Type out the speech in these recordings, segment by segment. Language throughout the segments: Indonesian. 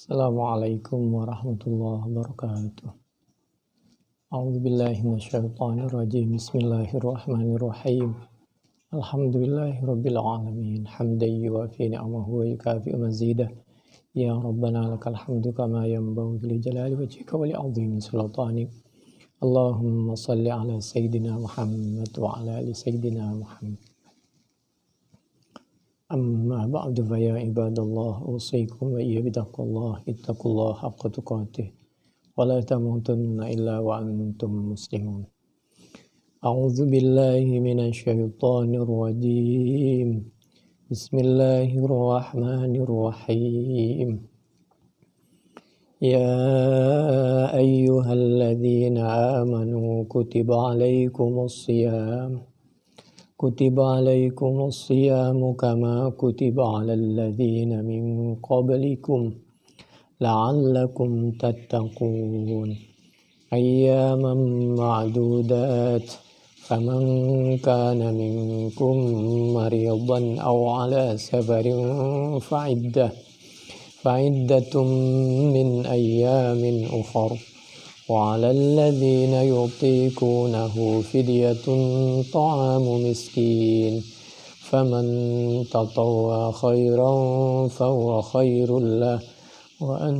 Assalamualaikum warahmatullahi wabarakatuh. A'udzu billahi minasyaitonir rajim. Bismillahirrahmanirrahim. Alhamdulillahirabbil alamin. Hamdan yuwafi ni'amahu wa yukafi'u mazidah. Ya Rabbana lakal hamdu kama yanbaghi li jalali wajhika wa li 'azimi sultanik. Allahumma shalli ala sayyidina Muhammad wa ala ali sayyidina Muhammad. Amma ba'du fa ya ibadallah usikum wa iya bitaqwallah ittaqullaha haqqa tuqatih wa la tamutunna illa wa antum muslimun. A'udzu billahi minasy syaithanir rajim. Bismillahirrahmanirrahim. Ya ayyuhalladzina amanu kutiba alaikumus siyamu kama kutiba alal ladzina min qablikum la'allakum tattaqun. Ayyaman ma'dudat. Faman kana minkum maridan aw ala safarin fa'iddatun min ayyamin ukhra. وعلى الذين يطيقونه فدية طعام مسكين فمن تطوع خيرا فهو خير له وأن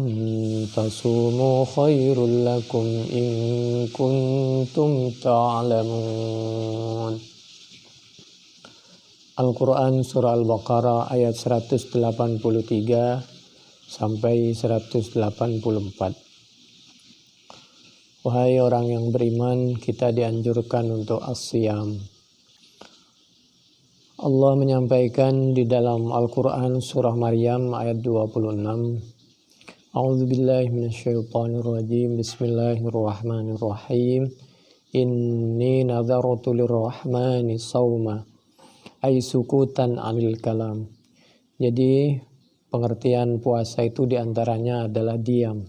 تصوموا خير لكم إن كنتم تعلمون. Al-Quran Surah Al-Baqarah ayat 183 sampai 184. Wahai orang yang beriman, kita dianjurkan untuk as-siyam. Allah menyampaikan di dalam Al-Quran surah Maryam ayat 26. A'udzu billahi minasyaitonir rajim. Bismillahirrahmanirrahim. Inni nadhartu lirrahmani shauma ay sukutan 'anil kalam. Jadi pengertian puasa itu diantaranya adalah diam.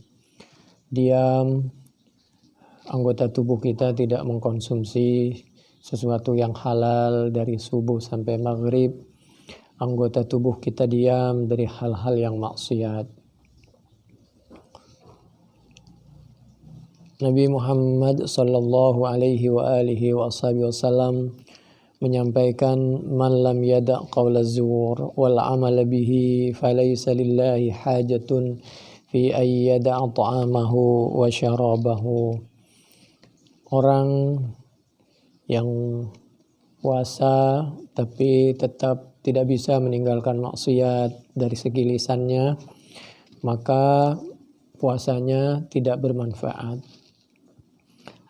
Anggota tubuh kita tidak mengkonsumsi sesuatu yang halal dari subuh sampai maghrib. Anggota tubuh kita diam dari hal-hal yang maksiat. Nabi Muhammad sallallahu alaihi wa alihi wasallam menyampaikan, man lam yada' qawla zur wal amala bihi falaysa lillahi hajatun fi ay yada'a ta'amahu wa syarabahu. Orang yang puasa tapi tetap tidak bisa meninggalkan maksiat dari segi lisannya, maka puasanya tidak bermanfaat.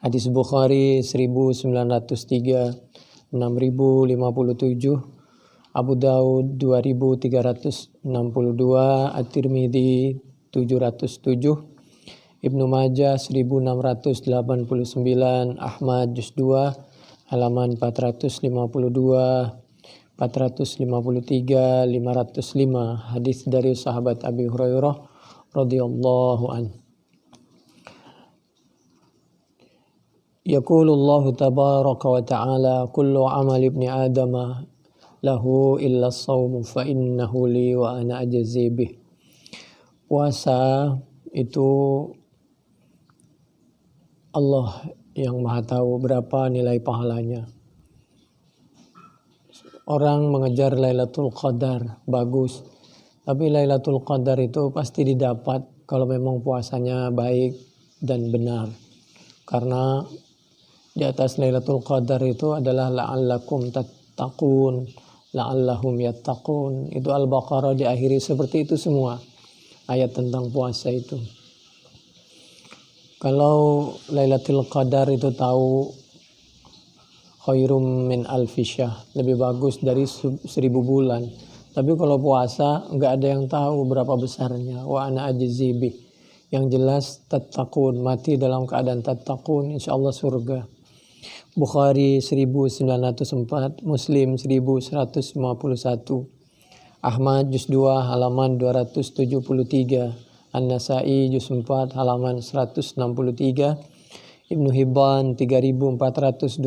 Hadis Bukhari 1903, 6057, Abu Daud 2362, At-Tirmidzi 707, Ibnu Majah 1689, Ahmad juz 2 halaman 452, 453, 505. Hadis dari sahabat Abi Hurairah radhiyallahu anhu. Yaqulullahu tabaraka wa ta'ala kullu amal ibni adama lahu illa as-shaum fa innahu li wa ana ajzi bih. Puasa itu Allah yang maha tahu berapa nilai pahalanya. Orang mengejar Lailatul Qadar, bagus. Tapi Lailatul Qadar itu pasti didapat kalau memang puasanya baik dan benar. Karena di atas Lailatul Qadar itu adalah la'allakum tattaqun, la'allahum yattaqun. Itu Al-Baqarah diakhiri seperti itu semua. Ayat tentang puasa itu. Kalau Lailatul Qadar itu tahu khairum min alfi syahr, lebih bagus dari 1000 bulan. Tapi kalau puasa enggak ada yang tahu berapa besarnya. Wa ana ajzi bih. Yang jelas tattaqun, mati dalam keadaan tattaqun, insyaallah surga. Bukhari 1904, Muslim 1151, Ahmad juz 2 halaman 273. An-Nasai juz 4 halaman 163, Ibnu Hibban 3422,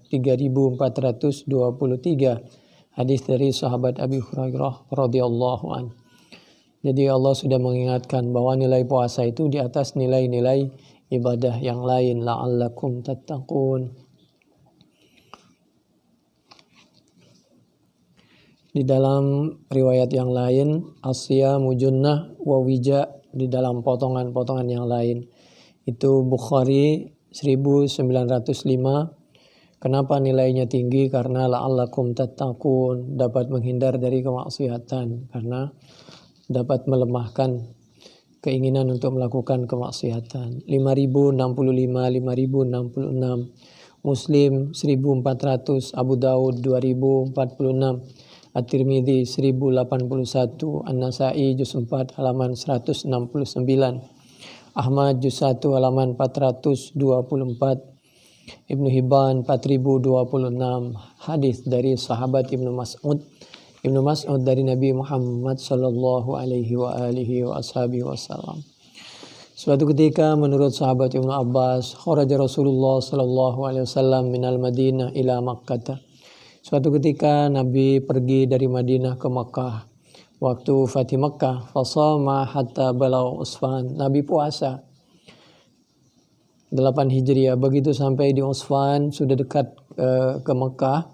3423. Hadis dari sahabat Abi Hurairah radhiyallahu anhu. Jadi Allah sudah mengingatkan bahwa nilai puasa itu di atas nilai-nilai ibadah yang lain. La'allakum tattaqun. Di dalam riwayat yang lain, asyamu junnah wa wija, di dalam potongan-potongan yang lain. Itu Bukhari 1905. Kenapa nilainya tinggi? Karena la'allakum tattaqun, dapat menghindar dari kemaksiatan, karena dapat melemahkan keinginan untuk melakukan kemaksiatan. 5065, 5066, Muslim 1400, Abu Daud 2046, At-Tirmidzi 1081, An-Nasa'i juz 4 halaman 169, Ahmad juz 1 halaman 424, Ibnu Hibban 4026, hadis dari sahabat Ibnu Mas'ud dari Nabi Muhammad sallallahu alaihi wa alihi wa ashabihi wasallam. Suatu ketika menurut sahabat Ibnu Abbas, kharaja Rasulullah sallallahu alaihi wasallam minal Madinah ila Makkah. Suatu ketika Nabi pergi dari Madinah ke Makkah. Waktu Fatih Makkah, fasama hatta balau Usfan. Nabi puasa 8 Hijriah. Begitu sampai di Usfan, sudah dekat ke Makkah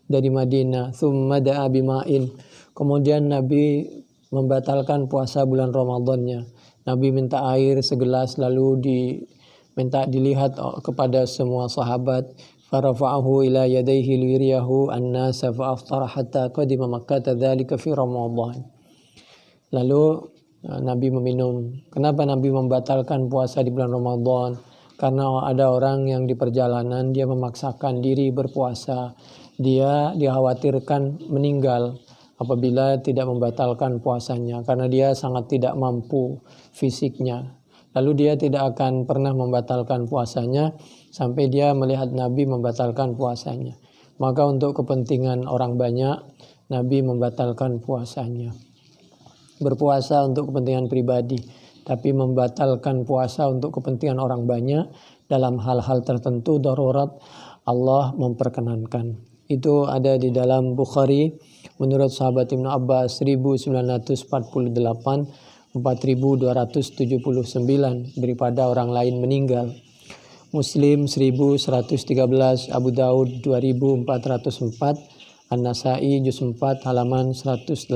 dari Madinah. Thumma da'a bima'in. Kemudian Nabi membatalkan puasa bulan Ramadannya. Nabi minta air segelas, lalu minta dilihat kepada semua sahabat. Farafa'ahu ila yadayhi liyuriyahu an-nasa fa'aftara hatta qadima Makkah dzalika fi Ramadan. Lalu Nabi meminum. Kenapa Nabi membatalkan puasa di bulan Ramadan? Karena ada orang yang di perjalanan dia memaksakan diri berpuasa. Dia dikhawatirkan meninggal apabila tidak membatalkan puasanya, karena dia sangat tidak mampu fisiknya. Lalu dia tidak akan pernah membatalkan puasanya sampai dia melihat Nabi membatalkan puasanya. Maka untuk kepentingan orang banyak, Nabi membatalkan puasanya. Berpuasa untuk kepentingan pribadi, tapi membatalkan puasa untuk kepentingan orang banyak dalam hal-hal tertentu darurat, Allah memperkenankan. Itu ada di dalam Bukhari menurut sahabat Ibnu Abbas 1948, 4279 daripada orang lain meninggal. Muslim 1113, Abu Daud 2404, An-Nasa'i juz 4 halaman 184,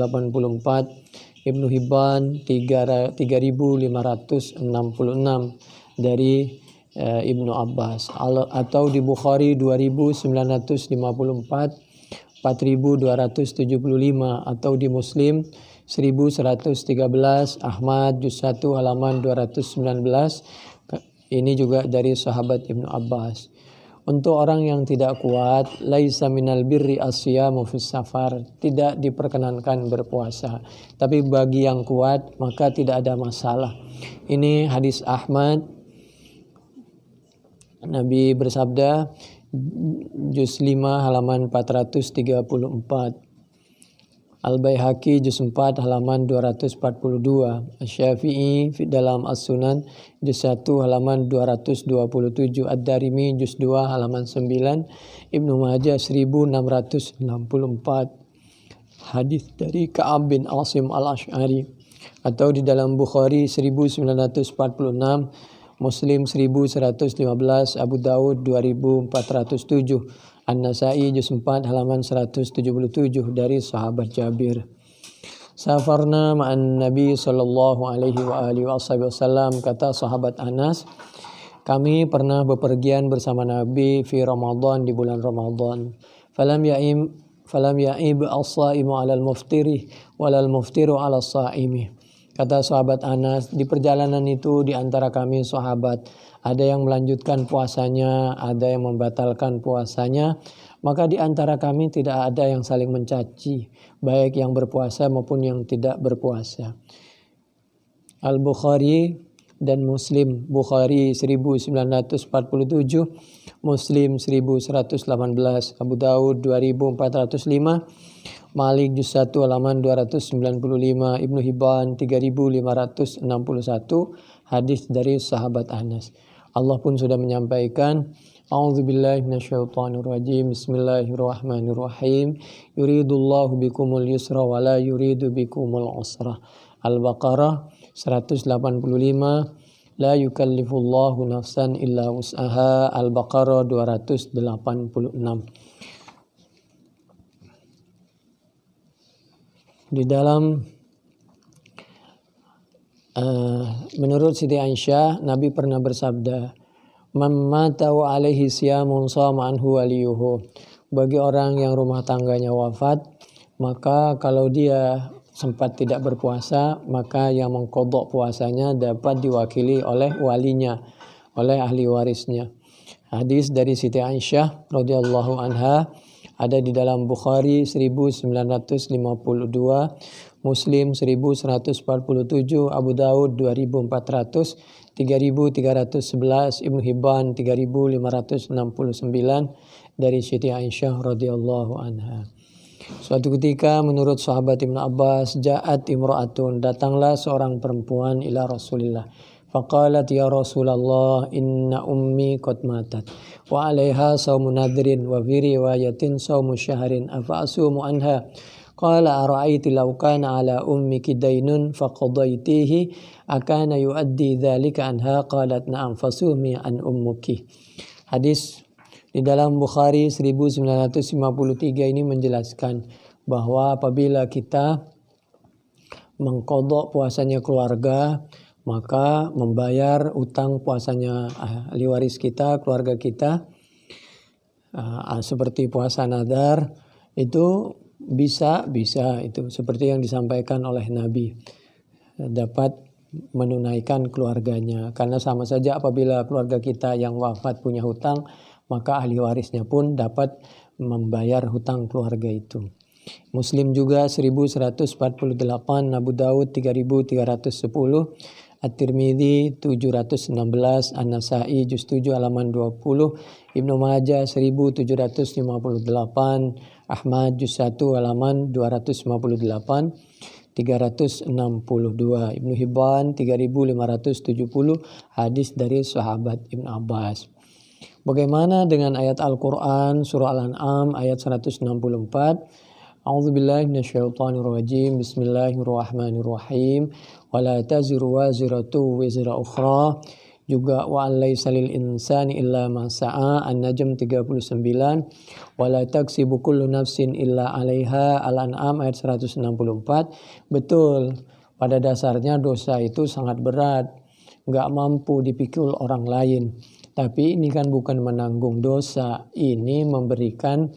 Ibnu Hibban 3566 dari Ibnu Abbas, atau di Bukhari 2954, 4275, atau di Muslim 1113, Ahmad juz 1 halaman 219. Ini juga dari sahabat Ibnu Abbas. Untuk orang yang tidak kuat, laisa minal birri asyamu fis safar, tidak diperkenankan berpuasa. Tapi bagi yang kuat maka tidak ada masalah. Ini hadis Ahmad. Nabi bersabda, juz 5 halaman 434. Al-Baihaqi juz 4 halaman 242. Asy-Syafi'i dalam As-Sunan juz 1 halaman 227. Ad-Darimi juz 2 halaman 9. Ibnu Majah 1664. Hadis dari Ka'ab bin Asim al-Asy'ari. Atau di dalam Bukhari 1946, Muslim 1115, Abu Daud 2407, An-Nasa'i juz 4 halaman 177 dari sahabat Jabir. Safarna ma'an Nabi sallallahu alaihi wa alihi wasallam, kata sahabat Anas, kami pernah bepergian bersama Nabi fi Ramadan, di bulan Ramadan. Falam ya'ib as-saimu 'alal muftiri walal muftiru 'alas saimi. Kata sahabat Anas, di perjalanan itu di antara kami sahabat, ada yang melanjutkan puasanya, ada yang membatalkan puasanya. Maka di antara kami tidak ada yang saling mencaci, baik yang berpuasa maupun yang tidak berpuasa. Al-Bukhari dan Muslim. Bukhari 1947, Muslim 1118, Abu Daud 2405, Malik juz 1 halaman 295, Ibnu Hibban 3561, hadis dari sahabat Anas. Allah pun sudah menyampaikan, A'udzubillahi minasyaitonirrajim. Bismillahirrahmanirrahim. Yuridullahu bikumul yusra wa la yuridu bikumul usra. Al-Baqarah 185, la yukallifullahu nafsan illa wus'aha. Al-Baqarah 286. Di dalam menurut Siti Aisyah, Nabi pernah bersabda, "Man mata wa alaihi siyamun shama anhu waliyuhu." Bagi orang yang rumah tangganya wafat, maka kalau dia sempat tidak berpuasa, maka yang mengqadha puasanya dapat diwakili oleh walinya, oleh ahli warisnya. Hadis dari Siti Aisyah radhiyallahu anha ada di dalam Bukhari 1952, Muslim 1147, Abu Daud 2400, 3311, Ibnu Hibban 3569 dari Siti Aisyah radhiyallahu anha. Suatu ketika menurut sahabat Ibnu Abbas, ja'at imra'atun, datanglah seorang perempuan ila Rasulillah. Faqalat ya Rasulullah, inna ummi qad matat wa 'alaiha shaumu nadrin wa fi riwayatin shaumu syahrin afa asumu anha. Qala ara'aiti law kana 'ala ummiki daynun faqadaitihi akana yuaddi dzalika anha. Qalat na'am fasumi an ummuki. Hadis di dalam Bukhari 1953 ini menjelaskan bahwa apabila kita mengqadha puasanya keluarga, maka membayar utang puasanya ahli waris kita, keluarga kita, seperti puasa nadar, itu bisa itu seperti yang disampaikan oleh Nabi, dapat menunaikan keluarganya. Karena sama saja apabila keluarga kita yang wafat punya hutang, maka ahli warisnya pun dapat membayar hutang keluarga itu. Muslim juga 1148, Abu Daud 3310, At-Tirmidzi 716, An-Nasa'i juz 7 halaman 20, Ibnu Majah 1758, Ahmad juz 1 halaman 258, 362, Ibnu Hibban 3570, hadis dari sahabat Ibnu Abbas. Bagaimana dengan ayat Al-Quran surah Al-An'am ayat 164? A'udzubillahi minasyaitonirrajim. Bismillahirrahmanirrahim. Wala taziru waziratu wizra ukhra. Juga wa laysa lil insani illa ma sa'a. An-Najm 39. Wala taksibu kullu nafsin illa 'alaiha. Al-An'am ayat 164. Betul, pada dasarnya dosa itu sangat berat, enggak mampu dipikul orang lain. Tapi ini kan bukan menanggung dosa, ini memberikan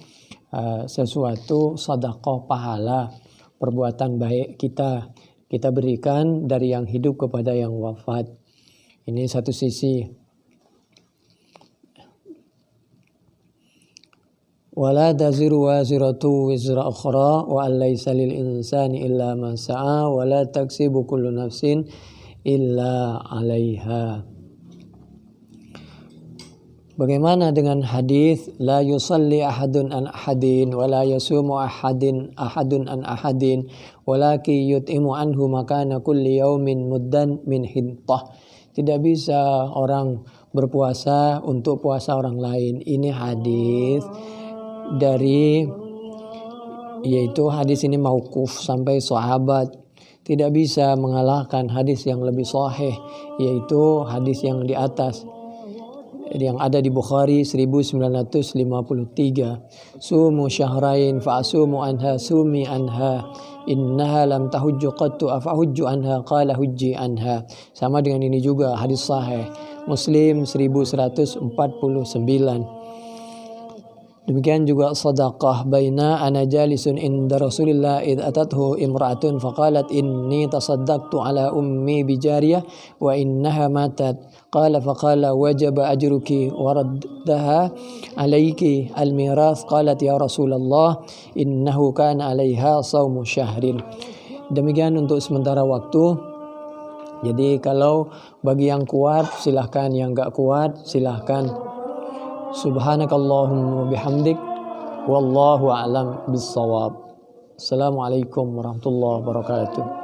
sesuatu sedekah pahala, perbuatan baik kita berikan dari yang hidup kepada yang wafat. Ini satu sisi. Wala taziru waziratu wizra ukhra wa laysa lil insani illa ma sa'a wa la taksibu kullu nafsin illa 'alaiha. Bagaimana dengan hadis la yusalli ahadun an ahadin wa la yasumu ahadun an ahadin walaki yut'imu anhu makana kulli yaumin muddan min hintah. Tidak bisa orang berpuasa untuk puasa orang lain. Ini hadis dari, yaitu hadis ini mauquf sampai sahabat. Tidak bisa mengalahkan hadis yang lebih sahih, yaitu hadis yang di atas yang ada di Bukhari 1953. Sumu syahrain fa asumu anha sumi anha innaha lam tahujju qattu afa hujju anha qala hujji anha. Sama dengan ini juga hadis sahih Muslim 1149. Demikian juga sedekah baina ana jalisun inda Rasulillah id atathu imra'atun faqalat inni tasaddaqtu ala ummi bijariyah wa innaha matat. Qala faqala wajaba ajruki wa raddaha alayki al-mirath. Qalat ya Rasulullah innahu kana 'alaiha shaumu syahrin. Demikian untuk sementara waktu. Jadi kalau bagi yang kuat silahkan, yang enggak kuat silahkan. Subhanakallahumma bihamdik wallahu a'lam bissawab. Assalamualaikum warahmatullahi wabarakatuh.